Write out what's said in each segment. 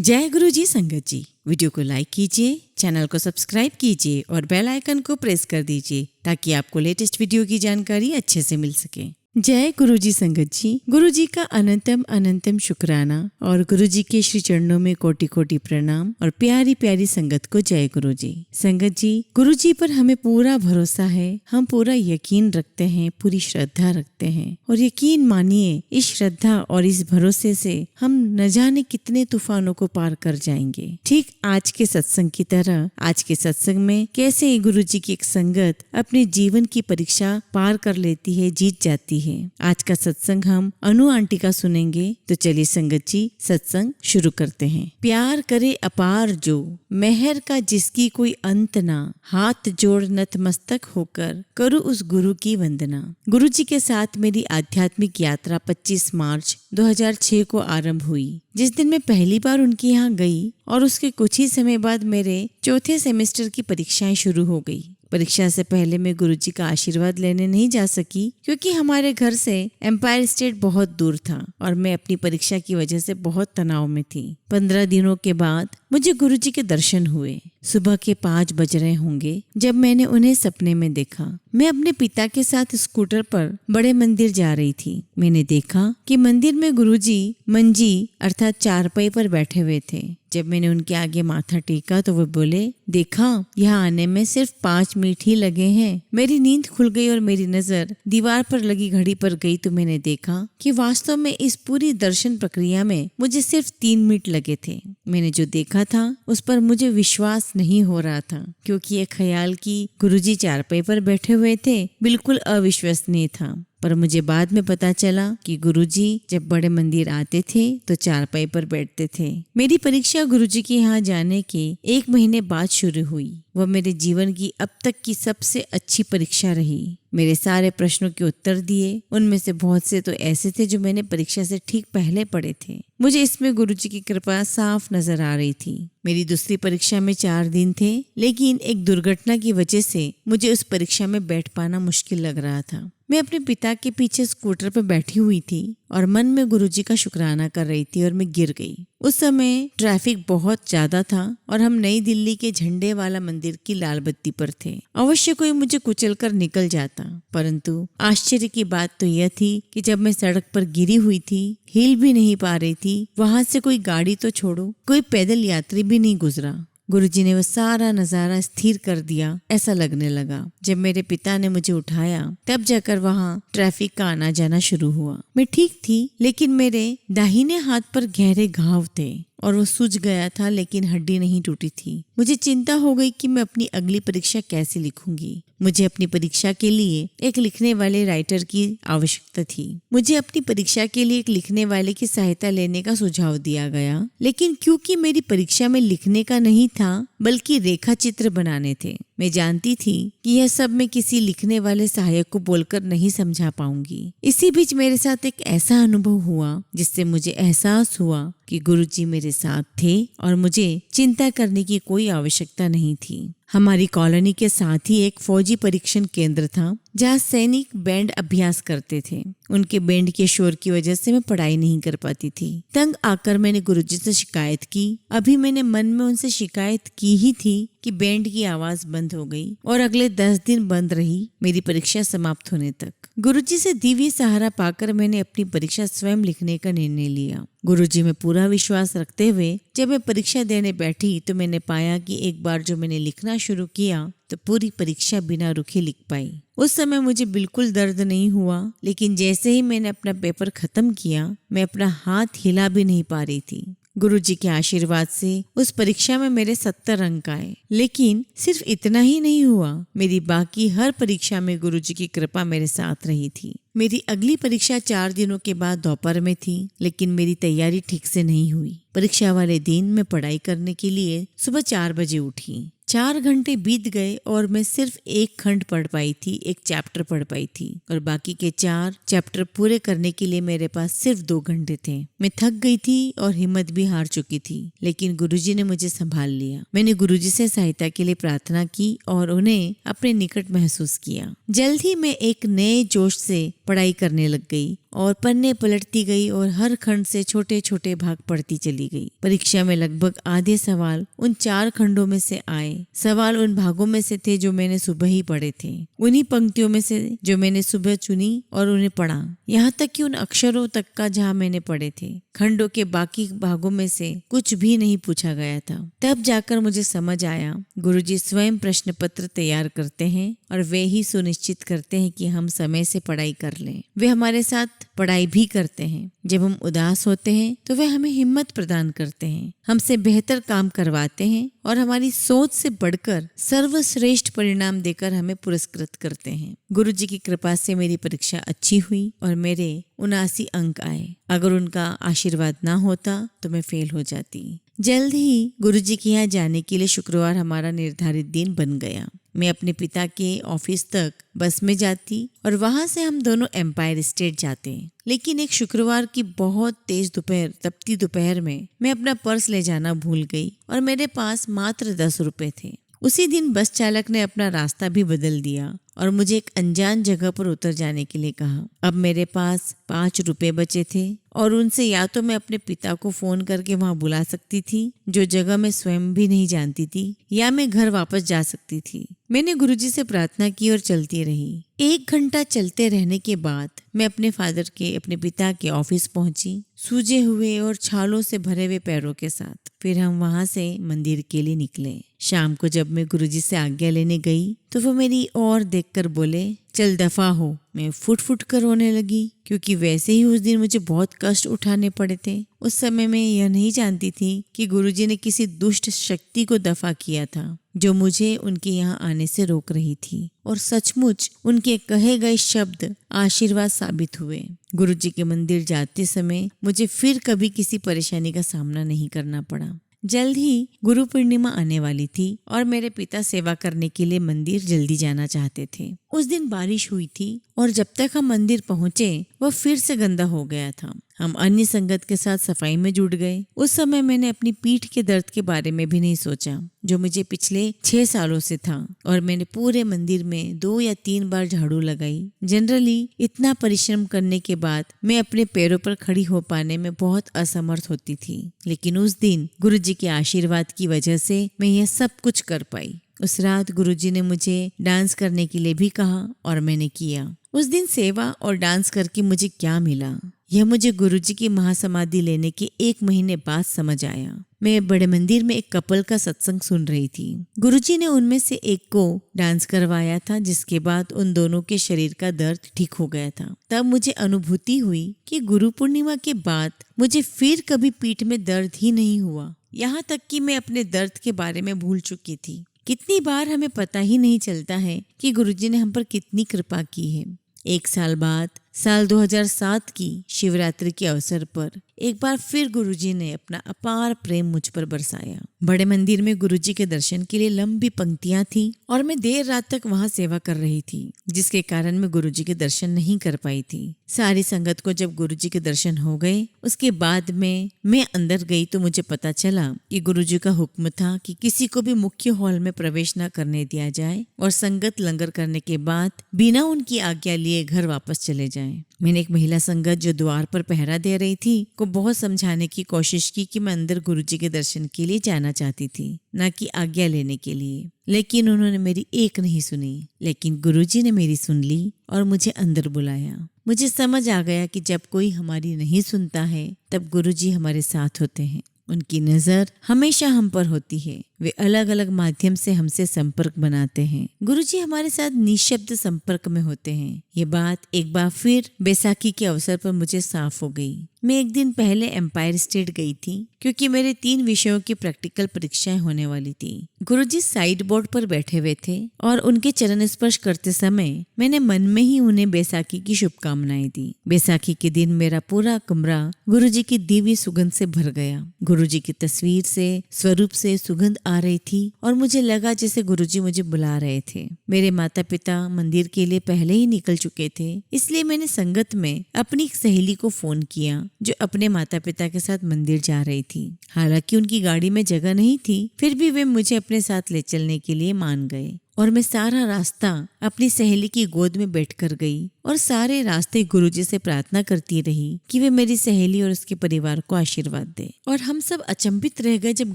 जय गुरु जी संगत जी। वीडियो को लाइक कीजिए, चैनल को सब्सक्राइब कीजिए और बेल आइकन को प्रेस कर दीजिए ताकि आपको लेटेस्ट वीडियो की जानकारी अच्छे से मिल सके। जय गुरु जी संगत जी। गुरु जी का अनंतम अनंतम शुक्राना और गुरु जी के श्री चरणों में कोटि कोटि प्रणाम और प्यारी प्यारी संगत को जय गुरु जी। संगत जी, गुरु जी पर हमें पूरा भरोसा है, हम पूरा यकीन रखते हैं, पूरी श्रद्धा रखते हैं और यकीन मानिए इस श्रद्धा और इस भरोसे से हम न जाने कितने तूफानों को पार कर जाएंगे। ठीक आज के सत्संग की तरह आज के सत्संग में कैसे गुरु जी की एक संगत अपने जीवन की परीक्षा पार कर लेती है, जीत जाती है। आज का सत्संग हम अनु आंटी का सुनेंगे, तो चलिए संगत जी सत्संग शुरू करते हैं। प्यार करे अपार जो, मेहर का जिसकी कोई अंत ना, हाथ जोड़ नतमस्तक होकर करूँ उस गुरु की वंदना। गुरु जी के साथ मेरी आध्यात्मिक यात्रा 25 मार्च 2006 को आरंभ हुई, जिस दिन मैं पहली बार उनके यहाँ गई और उसके कुछ ही समय बाद मेरे चौथे सेमेस्टर की परीक्षाएं शुरू हो गई। परीक्षा से पहले मैं गुरुजी का आशीर्वाद लेने नहीं जा सकी क्योंकि हमारे घर से एम्पायर स्टेट बहुत दूर था और मैं अपनी परीक्षा की वजह से बहुत तनाव में थी। 15 दिनों के बाद मुझे गुरुजी के दर्शन हुए। सुबह के 5 बज रहे होंगे जब मैंने उन्हें सपने में देखा। मैं अपने पिता के साथ स्कूटर पर बड़े मंदिर जा रही थी। मैंने देखा कि मंदिर में गुरुजी मंजी अर्थात चारपाई पर बैठे हुए थे। जब मैंने उनके आगे माथा टेका तो वो बोले, देखा यहाँ आने में सिर्फ 5 मिनट ही लगे हैं। मेरी नींद खुल गई और मेरी नजर दीवार पर लगी घड़ी पर गई तो मैंने देखा कि वास्तव में इस पूरी दर्शन प्रक्रिया में मुझे सिर्फ 3 मिनट लगे थे। मैंने जो देखा था उस पर मुझे विश्वास नहीं हो रहा था क्योंकि ये ख्याल कि गुरुजी चारपाई पर बैठे हुए थे बिल्कुल अविश्वसनीय था। पर मुझे बाद में पता चला कि गुरुजी जब बड़े मंदिर आते थे तो चारपाई पर बैठते थे। मेरी परीक्षा गुरुजी के यहाँ जाने के 1 महीने बाद शुरू हुई। वह मेरे जीवन की अब तक की सबसे अच्छी परीक्षा रही। मेरे सारे प्रश्नों के उत्तर दिए, उनमें से बहुत से तो ऐसे थे जो मैंने परीक्षा से ठीक पहले पढ़े थे। मुझे इसमें गुरुजी की कृपा साफ नजर आ रही थी। मेरी दूसरी परीक्षा में 4 दिन थे, लेकिन एक दुर्घटना की वजह से मुझे उस परीक्षा में बैठ पाना मुश्किल लग रहा था। मैं अपने पिता के पीछे स्कूटर पर बैठी हुई थी और मन में गुरुजी का शुक्राना कर रही थी और मैं गिर गई। उस समय ट्रैफिक बहुत ज्यादा था और हम नई दिल्ली के झंडे वाला मंदिर की लाल बत्ती पर थे। अवश्य कोई मुझे कुचल कर निकल जाता, परंतु आश्चर्य की बात तो यह थी कि जब मैं सड़क पर गिरी हुई थी, हिल भी नहीं पा रही थी, वहां से कोई गाड़ी तो छोड़ो कोई पैदल यात्री भी नहीं गुजरा। गुरुजी ने वह सारा नजारा स्थिर कर दिया, ऐसा लगने लगा। जब मेरे पिता ने मुझे उठाया तब जाकर वहाँ ट्रैफिक का आना जाना शुरू हुआ। मैं ठीक थी, लेकिन मेरे दाहिने हाथ पर गहरे घाव थे और वो सूज गया था, लेकिन हड्डी नहीं टूटी थी। मुझे चिंता हो गई कि मैं अपनी अगली परीक्षा कैसे लिखूंगी। मुझे अपनी परीक्षा के लिए एक लिखने वाले राइटर की आवश्यकता थी। मुझे अपनी परीक्षा के लिए एक लिखने वाले की सहायता लेने का सुझाव दिया गया, लेकिन क्योंकि मेरी परीक्षा में लिखने का नहीं था बल्कि रेखा चित्र बनाने थे, मैं जानती थी कि यह सब मैं किसी लिखने वाले सहायक को बोलकर नहीं समझा पाऊंगी। इसी बीच मेरे साथ एक ऐसा अनुभव हुआ जिससे मुझे एहसास हुआ कि गुरुजी मेरे साथ थे और मुझे चिंता करने की कोई आवश्यकता नहीं थी। हमारी कॉलोनी के साथ ही एक फौजी परीक्षण केंद्र था जहाँ सैनिक बैंड अभ्यास करते थे। उनके बैंड के शोर की वजह से मैं पढ़ाई नहीं कर पाती थी। तंग आकर मैंने गुरुजी से शिकायत की। अभी मैंने मन में उनसे शिकायत की ही थी कि बैंड की आवाज बंद हो गई और अगले 10 दिन बंद रही, मेरी परीक्षा समाप्त होने तक। गुरुजी से दिव्य सहारा पाकर मैंने अपनी परीक्षा स्वयं लिखने का निर्णय लिया। गुरुजी में पूरा विश्वास रखते हुए जब मैं परीक्षा देने बैठी तो मैंने पाया कि एक बार जो मैंने लिखना शुरू किया तो पूरी परीक्षा बिना रुके लिख पाई। उस समय मुझे बिल्कुल दर्द नहीं हुआ, लेकिन जैसे ही मैंने अपना पेपर खत्म किया मैं अपना हाथ हिला भी नहीं पा रही थी। गुरुजी के आशीर्वाद से उस परीक्षा में मेरे 70 अंक आए। लेकिन सिर्फ इतना ही नहीं हुआ, मेरी बाकी हर परीक्षा में गुरुजी की कृपा मेरे साथ रही थी। मेरी अगली परीक्षा 4 दिनों के बाद दोपहर में थी, लेकिन मेरी तैयारी ठीक से नहीं हुई। परीक्षा वाले दिन मैं पढ़ाई करने के लिए सुबह 4 बजे उठी। 4 घंटे बीत गए और मैं सिर्फ 1 खंड पढ़ पाई थी, 1 चैप्टर पढ़ पाई थी और बाकी के 4 चैप्टर पूरे करने के लिए मेरे पास सिर्फ 2 घंटे थे। मैं थक गई थी और हिम्मत भी हार चुकी थी, लेकिन गुरुजी ने मुझे संभाल लिया। मैंने गुरुजी से सहायता के लिए प्रार्थना की और उन्हें अपने निकट महसूस किया। जल्द ही मैं एक नए जोश से पढ़ाई करने लग गई और पन्ने पलटती गई और हर खंड से छोटे छोटे भाग पढ़ती चली गई। परीक्षा में लगभग आधे सवाल उन 4 खंडों में से आए। सवाल उन भागों में से थे जो मैंने सुबह ही पढ़े थे, उन्हीं पंक्तियों में से जो मैंने सुबह चुनी और उन्हें पढ़ा, यहाँ तक कि उन अक्षरों तक का जहाँ मैंने पढ़े थे। खंडों के बाकी भागों में से कुछ भी नहीं पूछा गया था। तब जाकर मुझे समझ आया, गुरुजी स्वयं प्रश्न पत्र तैयार करते हैं और वे ही सुनिश्चित करते हैं कि हम समय से पढ़ाई कर लें। वे हमारे साथ पढ़ाई भी करते हैं। जब हम उदास होते हैं तो वे हमें हिम्मत प्रदान करते हैं, हमसे बेहतर काम करवाते हैं और हमारी सोच से बढ़कर सर्वश्रेष्ठ परिणाम देकर हमें पुरस्कृत करते हैं। गुरुजी की कृपा से मेरी परीक्षा अच्छी हुई और मेरे 79 अंक आए। अगर उनका आशीर्वाद ना होता तो मैं फेल हो जाती। जल्द ही गुरुजी के यहाँ जाने के लिए शुक्रवार हमारा निर्धारित दिन बन गया। मैं अपने पिता के ऑफिस तक बस में जाती और वहां से हम दोनों एम्पायर स्टेट जाते। लेकिन एक शुक्रवार की बहुत तेज तपती दोपहर में मैं अपना पर्स ले जाना भूल गई और मेरे पास मात्र 10 रुपए थे। उसी दिन बस चालक ने अपना रास्ता भी बदल दिया और मुझे एक अनजान जगह पर उतर जाने के लिए कहा। अब मेरे पास 5 रुपए बचे थे और उनसे या तो मैं अपने पिता को फोन करके वहां बुला सकती थी, जो जगह मैं स्वयं भी नहीं जानती थी, या मैं घर वापस जा सकती थी। मैंने गुरुजी से प्रार्थना की और चलती रही। 1 घंटा चलते रहने के बाद मैं अपने पिता के ऑफिस पहुंची, सूजे हुए और छालों से भरे हुए पैरों के साथ। फिर हम वहां से मंदिर के लिए निकले। शाम को जब मैं गुरुजी से आज्ञा लेने गई तो वो मेरी ओर देखकर बोले, चल दफा हो। मैं फुट फुट कर रोने लगी, क्योंकि वैसे ही उस दिन मुझे बहुत कष्ट उठाने पड़े थे। उस समय मैं यह नहीं जानती थी कि गुरुजी ने किसी दुष्ट शक्ति को दफा किया था जो मुझे उनके यहाँ आने से रोक रही थी, और सचमुच उनके कहे गए शब्द आशीर्वाद साबित हुए। गुरुजी के मंदिर जाते समय मुझे फिर कभी किसी परेशानी का सामना नहीं करना पड़ा। जल्द ही गुरु पूर्णिमा आने वाली थी और मेरे पिता सेवा करने के लिए मंदिर जल्दी जाना चाहते थे। उस दिन बारिश हुई थी और जब तक हम मंदिर पहुंचे वह फिर से गंदा हो गया था। हम अन्य संगत के साथ सफाई में जुट गए। उस समय मैंने अपनी पीठ के दर्द के बारे में भी नहीं सोचा, जो मुझे पिछले 6 सालों से था, और मैंने पूरे मंदिर में 2 या 3 बार झाड़ू लगाई। जनरली इतना परिश्रम करने के बाद मैं अपने पैरों पर खड़ी हो पाने में बहुत असमर्थ होती थी, लेकिन उस दिन गुरुजी के आशीर्वाद की वजह से मैं यह सब कुछ कर पाई। उस रात गुरुजी ने मुझे डांस करने के लिए भी कहा और मैंने किया। उस दिन सेवा और डांस करके मुझे क्या मिला, यह मुझे गुरुजी की महासमाधि लेने के 1 महीने बाद समझ आया। मैं बड़े मंदिर में एक कपल का सत्संग सुन रही थी। गुरुजी ने उनमें से एक को डांस करवाया था, जिसके बाद उन दोनों के शरीर का दर्द ठीक हो गया था। तब मुझे अनुभूति हुई कि गुरु पूर्णिमा के बाद मुझे फिर कभी पीठ में दर्द ही नहीं हुआ। यहाँ तक कि मैं अपने दर्द के बारे में भूल चुकी थी। कितनी बार हमें पता ही नहीं चलता है कि गुरुजी ने हम पर कितनी कृपा की है। 1 साल बाद साल 2007 की शिवरात्रि के अवसर पर एक बार फिर गुरुजी ने अपना अपार प्रेम मुझ पर बरसाया। बड़े मंदिर में गुरुजी के दर्शन के लिए लंबी पंक्तियां थी और मैं देर रात तक वहां सेवा कर रही थी, जिसके कारण मैं गुरुजी के दर्शन नहीं कर पाई थी। सारी संगत को जब गुरुजी के दर्शन हो गए, उसके बाद में मैं अंदर गई तो मुझे पता चला कि गुरुजी का हुक्म था कि किसी को भी मुख्य हॉल में प्रवेश न करने दिया जाए और संगत लंगर करने के बाद बिना उनकी आज्ञा लिए घर वापस चले जाए। मैंने एक महिला संगत जो द्वार पर पहरा दे रही थी को बहुत समझाने की कोशिश की कि मैं अंदर गुरुजी के दर्शन के लिए जाना चाहती थी, न कि आज्ञा लेने के लिए, लेकिन उन्होंने मेरी एक नहीं सुनी। लेकिन गुरुजी ने मेरी सुन ली और मुझे अंदर बुलाया। मुझे समझ आ गया कि जब कोई हमारी नहीं सुनता है तब गुरुजी हमारे साथ होते हैं। उनकी नजर हमेशा हम पर होती है। वे अलग अलग माध्यम से हमसे संपर्क बनाते हैं। गुरुजी हमारे साथ निशब्द संपर्क में होते हैं। ये बात एक बार फिर बैसाखी के अवसर पर मुझे साफ हो गई। मैं एक दिन पहले एम्पायर स्टेट गई थी क्योंकि मेरे 3 विषयों की प्रैक्टिकल परीक्षाएं होने वाली थी। गुरुजी साइड बोर्ड पर बैठे हुए थे और उनके चरण स्पर्श करते समय मैंने मन में ही उन्हें बैसाखी की शुभकामनाएं दी। बैसाखी के दिन मेरा पूरा कमरा गुरुजी की दिव्य सुगंध से भर गया। गुरुजी की तस्वीर से, स्वरूप से सुगंध आ रही थी और मुझे लगा जैसे गुरुजी मुझे बुला रहे थे। मेरे माता पिता मंदिर के लिए पहले ही निकल चुके थे, इसलिए मैंने संगत में अपनी एक सहेली को फोन किया जो अपने माता पिता के साथ मंदिर जा रही थी। हालांकि उनकी गाड़ी में जगह नहीं थी, फिर भी वे मुझे अपने साथ ले चलने के लिए मान गए और मैं सारा रास्ता अपनी सहेली की गोद में बैठकर गई और सारे रास्ते गुरुजी से प्रार्थना करती रही कि वे मेरी सहेली और उसके परिवार को आशीर्वाद दे। और हम सब अचंभित रह गए जब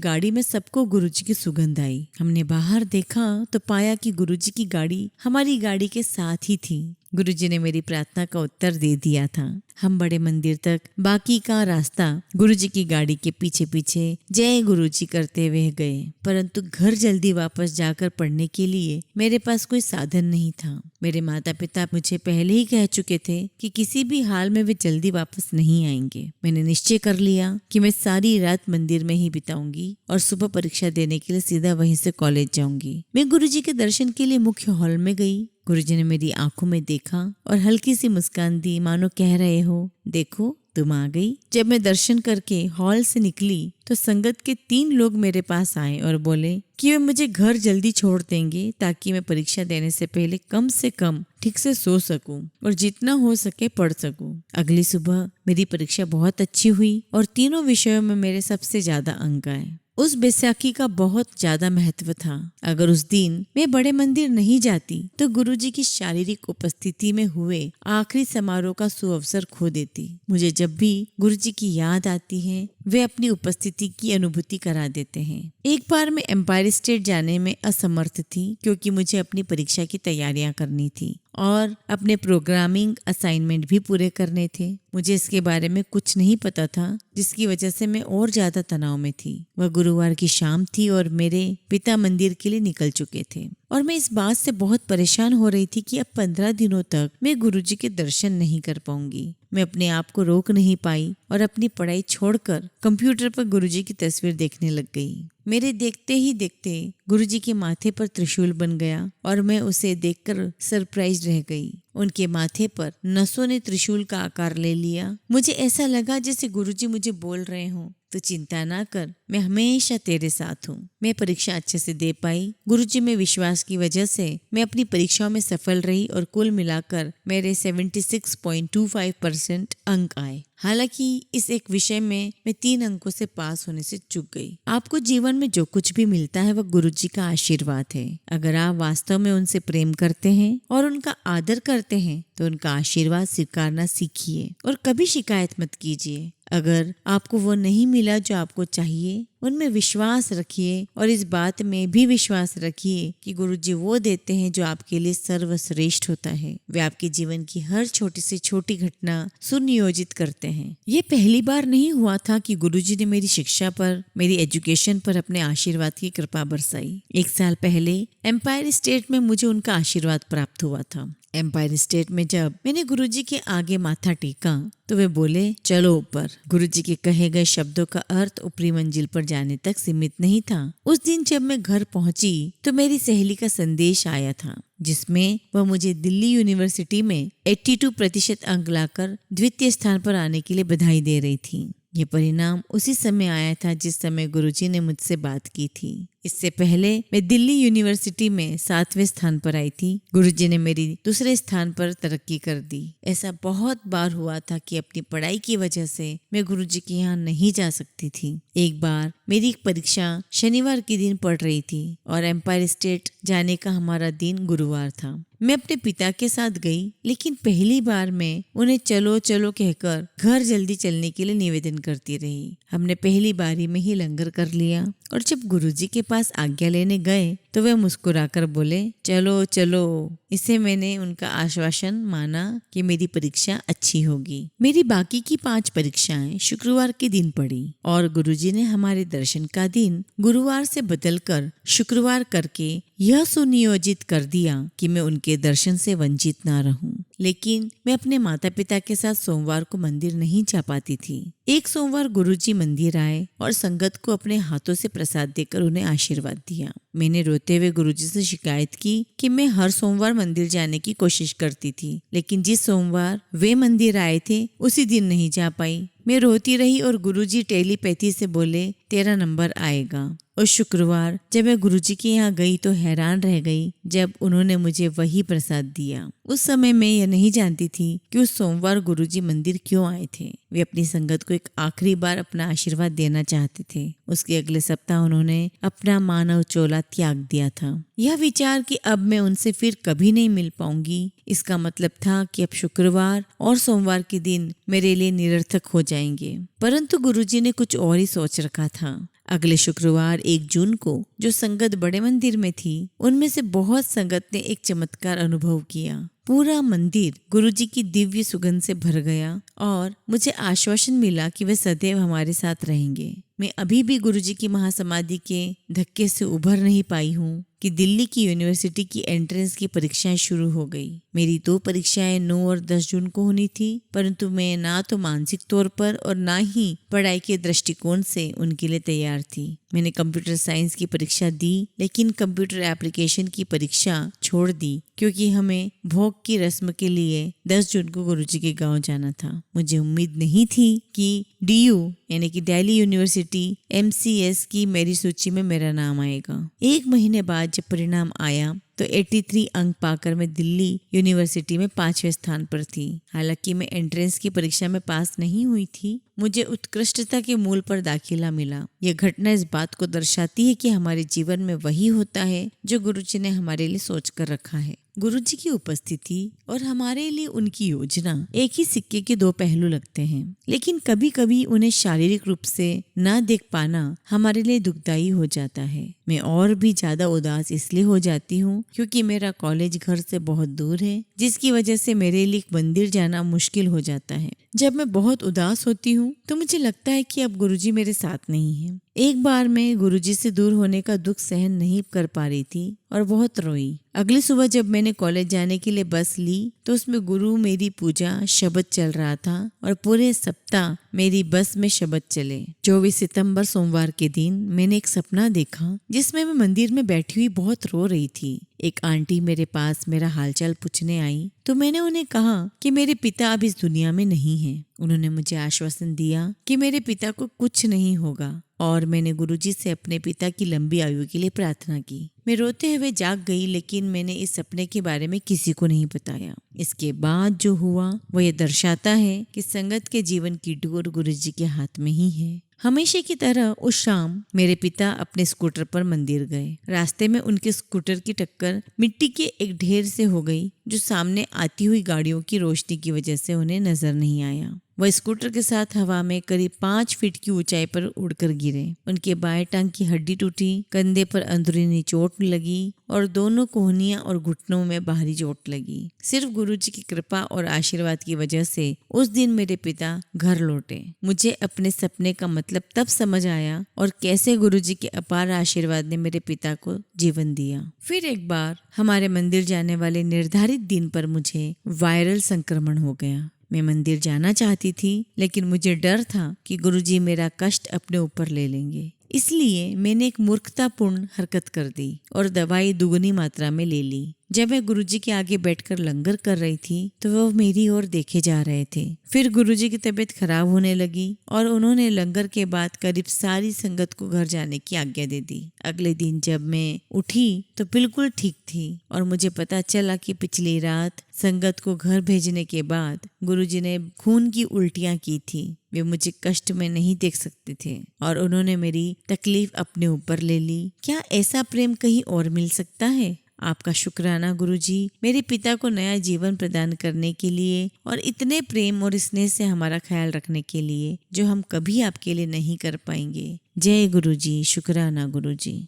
गाड़ी में सबको गुरुजी की सुगंध आई। हमने बाहर देखा तो पाया कि गुरुजी की गाड़ी हमारी गाड़ी के साथ ही थी। गुरुजी ने मेरी प्रार्थना का उत्तर दे दिया था। हम बड़े मंदिर तक बाकी का रास्ता गुरुजी की गाड़ी के पीछे पीछे जय गुरुजी करते हुए गए, परंतु घर जल्दी वापस जाकर पढ़ने के लिए मेरे पास कोई साधन नहीं था। मेरे माता पिता मुझे पहले ही कह चुके थे कि किसी भी हाल में वे जल्दी वापस नहीं आएंगे। मैंने निश्चय कर लिया कि मैं सारी रात मंदिर में ही बिताऊंगी और सुबह परीक्षा देने के लिए सीधा वहीं से कॉलेज जाऊंगी। मैं गुरुजी के दर्शन के लिए मुख्य हॉल में गई। गुरुजी ने मेरी आंखों में देखा और हल्की सी मुस्कान दी, मानो कह रहे हो, देखो तुम आ गई। जब मैं दर्शन करके हॉल से निकली तो संगत के 3 लोग मेरे पास आए और बोले कि वे मुझे घर जल्दी छोड़ देंगे ताकि मैं परीक्षा देने से पहले कम से कम ठीक से सो सकूं और जितना हो सके पढ़ सकूं। अगली सुबह मेरी परीक्षा बहुत अच्छी हुई और तीनों विषयों में मेरे सबसे ज्यादा अंक आए। उस बैसाखी का बहुत ज्यादा महत्व था। अगर उस दिन मैं बड़े मंदिर नहीं जाती तो गुरुजी की शारीरिक उपस्थिति में हुए आखिरी समारोह का सुअवसर खो देती। मुझे जब भी गुरुजी की याद आती है वे अपनी उपस्थिति की अनुभूति करा देते हैं। एक बार मैं एम्पायर स्टेट जाने में असमर्थ थी क्योंकि मुझे अपनी परीक्षा की तैयारियां करनी थी और अपने प्रोग्रामिंग असाइनमेंट भी पूरे करने थे। मुझे इसके बारे में कुछ नहीं पता था, जिसकी वजह से मैं और ज्यादा तनाव में थी। वह गुरुवार की शाम थी और मेरे पिता मंदिर के लिए निकल चुके थे और मैं इस बात से बहुत परेशान हो रही थी कि अब 15 दिनों तक मैं गुरुजी के दर्शन नहीं कर पाऊंगी। मैं अपने आप को रोक नहीं पाई और अपनी पढ़ाई छोड़कर कंप्यूटर पर गुरुजी की तस्वीर देखने लग गई। मेरे देखते ही देखते गुरुजी के माथे पर त्रिशूल बन गया और मैं उसे देखकर सरप्राइज रह गई। उनके माथे पर नसों ने त्रिशूल का आकार ले लिया। मुझे ऐसा लगा जैसे गुरुजी मुझे बोल रहे हों, तो चिंता ना कर, मैं हमेशा तेरे साथ हूँ। मैं परीक्षा अच्छे से दे पाई। गुरुजी में विश्वास की वजह से मैं अपनी परीक्षाओं में सफल रही और कुल मिलाकर मेरे 76.25% अंक आए। हालांकि इस एक विषय में मैं 3 अंकों से पास होने से चूक गई। आपको जीवन में जो कुछ भी मिलता है वह गुरुजी का आशीर्वाद है। अगर आप वास्तव में उनसे प्रेम करते हैं और उनका आदर करते हैं तो उनका आशीर्वाद स्वीकारना सीखिए और कभी शिकायत मत कीजिए। अगर आपको वो नहीं मिला जो आपको चाहिए, उनमें विश्वास रखिए और इस बात में भी विश्वास रखिए कि गुरुजी वो देते हैं जो आपके लिए सर्वश्रेष्ठ होता है। वे आपके जीवन की हर छोटी से छोटी घटना सुनियोजित करते हैं। ये पहली बार नहीं हुआ था कि गुरुजी ने मेरी शिक्षा पर, मेरी एजुकेशन पर अपने आशीर्वाद की कृपा बरसाई। 1 साल पहले एम्पायर स्टेट में मुझे उनका आशीर्वाद प्राप्त हुआ था। एम्पायर स्टेट में जब मैंने गुरुजी के आगे माथा टेका तो वे बोले, चलो ऊपर। गुरुजी के कहे गए शब्दों का अर्थ ऊपरी मंजिल पर जाने तक सीमित नहीं था। उस दिन जब मैं घर पहुंची तो मेरी सहेली का संदेश आया था, जिसमें वह मुझे दिल्ली यूनिवर्सिटी में 82% अंक लाकर द्वितीय स्थान पर आने के लिए बधाई दे रही थी। ये परिणाम उसी समय आया था जिस समय गुरुजी ने मुझसे बात की थी। इससे पहले मैं दिल्ली यूनिवर्सिटी में 7वें स्थान पर आई थी। गुरुजी ने मेरी दूसरे स्थान पर तरक्की कर दी। ऐसा बहुत बार हुआ था कि अपनी पढ़ाई की वजह से मैं गुरुजी के यहाँ नहीं जा सकती थी। एक बार मेरी परीक्षा शनिवार के दिन पड़ रही थी और एम्पायर स्टेट जाने का हमारा दिन गुरुवार था। मैं अपने पिता के साथ गई, लेकिन पहली बार मैं उन्हें चलो चलो कहकर घर जल्दी चलने के लिए निवेदन करती रही। हमने पहली बारी में ही लंगर कर लिया और जब गुरुजी के पास आज्ञा लेने गए तो वे मुस्कुराकर बोले, चलो चलो। इसे मैंने उनका आश्वासन माना कि मेरी परीक्षा अच्छी होगी। मेरी बाकी की 5 परीक्षाएं शुक्रवार के दिन पड़ी और गुरुजी ने हमारे दर्शन का दिन गुरुवार से बदलकर शुक्रवार करके यह सुनियोजित कर दिया कि मैं उनके दर्शन से वंचित ना रहूं। लेकिन मैं अपने माता पिता के साथ सोमवार को मंदिर नहीं जा पाती थी। एक सोमवार गुरुजी मंदिर आए और संगत को अपने हाथों से प्रसाद देकर उन्हें आशीर्वाद दिया। मैंने रोते हुए गुरुजी से शिकायत की कि मैं हर सोमवार मंदिर जाने की कोशिश करती थी, लेकिन जिस सोमवार वे मंदिर आए थे उसी दिन नहीं जा पाई। मैं रोती रही और गुरुजी टेलीपैथी से बोले, तेरा नंबर आएगा। और शुक्रवार जब मैं गुरुजी के यहाँ गई तो हैरान रह गई जब उन्होंने मुझे वही प्रसाद दिया। उस समय मैं यह नहीं जानती थी कि उस सोमवार गुरुजी मंदिर क्यों आए थे। वे अपनी संगत को एक आखिरी बार अपना आशीर्वाद देना चाहते थे। उसके अगले सप्ताह उन्होंने अपना मानव चोला त्याग दिया था। यह विचार कि अब मैं उनसे फिर कभी नहीं मिल पाऊंगी, इसका मतलब था कि अब शुक्रवार और सोमवार के दिन मेरे लिए निरर्थक हो जाएंगे। परंतु गुरुजी ने कुछ और ही सोच रखा था। अगले शुक्रवार 1 जून को जो संगत बड़े मंदिर में थी, उनमें से बहुत संगत ने एक चमत्कार अनुभव किया। पूरा मंदिर गुरुजी की दिव्य सुगंध से भर गया और मुझे आश्वासन मिला कि वे सदैव हमारे साथ रहेंगे। मैं अभी भी गुरुजी की महासमाधि के धक्के से उभर नहीं पाई हूँ कि दिल्ली की यूनिवर्सिटी की एंट्रेंस की परीक्षाएं शुरू हो गई। मेरी 2 परीक्षाएं 9 और 10 जून को होनी थी, परंतु मैं ना तो मानसिक तौर पर और ना ही पढ़ाई के दृष्टिकोण से उनके लिए तैयार थी। मैंने कंप्यूटर साइंस की परीक्षा दी, लेकिन कंप्यूटर एप्लीकेशन की परीक्षा छोड़ दी क्योंकि हमें भोग की रस्म के लिए 10 जून को गुरुजी के गांव जाना था। मुझे उम्मीद नहीं थी कि DU यानी कि दिल्ली यूनिवर्सिटी MCS की मेरी सूची में मेरा नाम आएगा। 1 महीने बाद जब परिणाम आया तो 83 अंक पाकर मैं दिल्ली यूनिवर्सिटी में 5वें स्थान पर थी। हालांकि मैं एंट्रेंस की परीक्षा में पास नहीं हुई थी, मुझे उत्कृष्टता के मूल पर दाखिला मिला। यह घटना इस बात को दर्शाती है कि हमारे जीवन में वही होता है जो गुरुजी ने हमारे लिए सोच कर रखा है। गुरुजी की उपस्थिति और हमारे लिए उनकी योजना एक ही सिक्के के 2 पहलू लगते हैं, लेकिन कभी कभी उन्हें शारीरिक रूप से न देख पाना हमारे लिए दुखदायी हो जाता है। मैं और भी ज्यादा उदास इसलिए हो जाती हूँ क्योंकि मेरा कॉलेज घर से बहुत दूर है, जिसकी वजह से मेरे लिए मंदिर जाना मुश्किल हो जाता है। जब मैं बहुत उदास होती हूँ तो मुझे लगता है कि अब गुरुजी मेरे साथ नहीं है। एक बार मैं गुरुजी से दूर होने का दुख सहन नहीं कर पा रही थी और बहुत रोई। अगली सुबह जब मैंने कॉलेज जाने के लिए बस ली तो उसमें गुरु मेरी पूजा शब्द चल रहा था और पूरे सप्ताह मेरी बस में शब्द चले। 24 सितंबर सोमवार के दिन मैंने एक सपना देखा जिसमें मैं मंदिर में बैठी हुई बहुत रो रही थी। एक आंटी मेरे पास मेरा हालचाल पूछने आई तो मैंने उन्हें कहा कि मेरे पिता अब इस दुनिया में नहीं हैं। उन्होंने मुझे आश्वासन दिया कि मेरे पिता को कुछ नहीं होगा और मैंने गुरुजी से अपने पिता की लंबी आयु के लिए प्रार्थना की। मैं रोते हुए जाग गई, लेकिन मैंने इस सपने के बारे में किसी को नहीं बताया। इसके बाद जो हुआ वो ये दर्शाता है कि संगत के जीवन की डोर गुरुजी के हाथ में ही है। हमेशा की तरह उस शाम मेरे पिता अपने स्कूटर पर मंदिर गए। रास्ते में उनके स्कूटर की टक्कर मिट्टी के एक ढेर से हो गई जो सामने आती हुई गाड़ियों की रोशनी की वजह से उन्हें नजर नहीं आया। वह स्कूटर के साथ हवा में करीब 5 फीट की ऊंचाई पर उड़कर गिरे। उनके बाएं टांग की हड्डी टूटी, कंधे पर अंदरूनी चोट लगी और दोनों कोहनियां और घुटनों में बाहरी चोट लगी। सिर्फ गुरुजी की कृपा और आशीर्वाद की वजह से उस दिन मेरे पिता घर लौटे। मुझे अपने सपने का मतलब तब समझ आया और कैसे गुरुजी के अपार आशीर्वाद ने मेरे पिता को जीवन दिया। फिर एक बार हमारे मंदिर जाने वाले निर्धारित दिन पर मुझे वायरल संक्रमण हो गया। मैं मंदिर जाना चाहती थी, लेकिन मुझे डर था कि गुरुजी मेरा कष्ट अपने ऊपर ले लेंगे। इसलिए मैंने एक मूर्खतापूर्ण हरकत कर दी और दवाई दुगनी मात्रा में ले ली। जब मैं गुरुजी के आगे बैठकर लंगर कर रही थी तो वह मेरी ओर देखे जा रहे थे। फिर गुरुजी की तबीयत खराब होने लगी और उन्होंने लंगर के बाद करीब सारी संगत को घर जाने की आज्ञा दे दी। अगले दिन जब मैं उठी तो बिल्कुल ठीक थी और मुझे पता चला कि पिछली रात संगत को घर भेजने के बाद गुरुजी ने खून की उल्टियां की थी। वे मुझे कष्ट में नहीं देख सकते थे और उन्होंने मेरी तकलीफ अपने ऊपर ले ली। क्या ऐसा प्रेम कहीं और मिल सकता है? आपका शुक्राना गुरुजी, मेरे पिता को नया जीवन प्रदान करने के लिए और इतने प्रेम और स्नेह से हमारा ख्याल रखने के लिए जो हम कभी आपके लिए नहीं कर पाएंगे। जय गुरुजी, शुक्राना गुरुजी।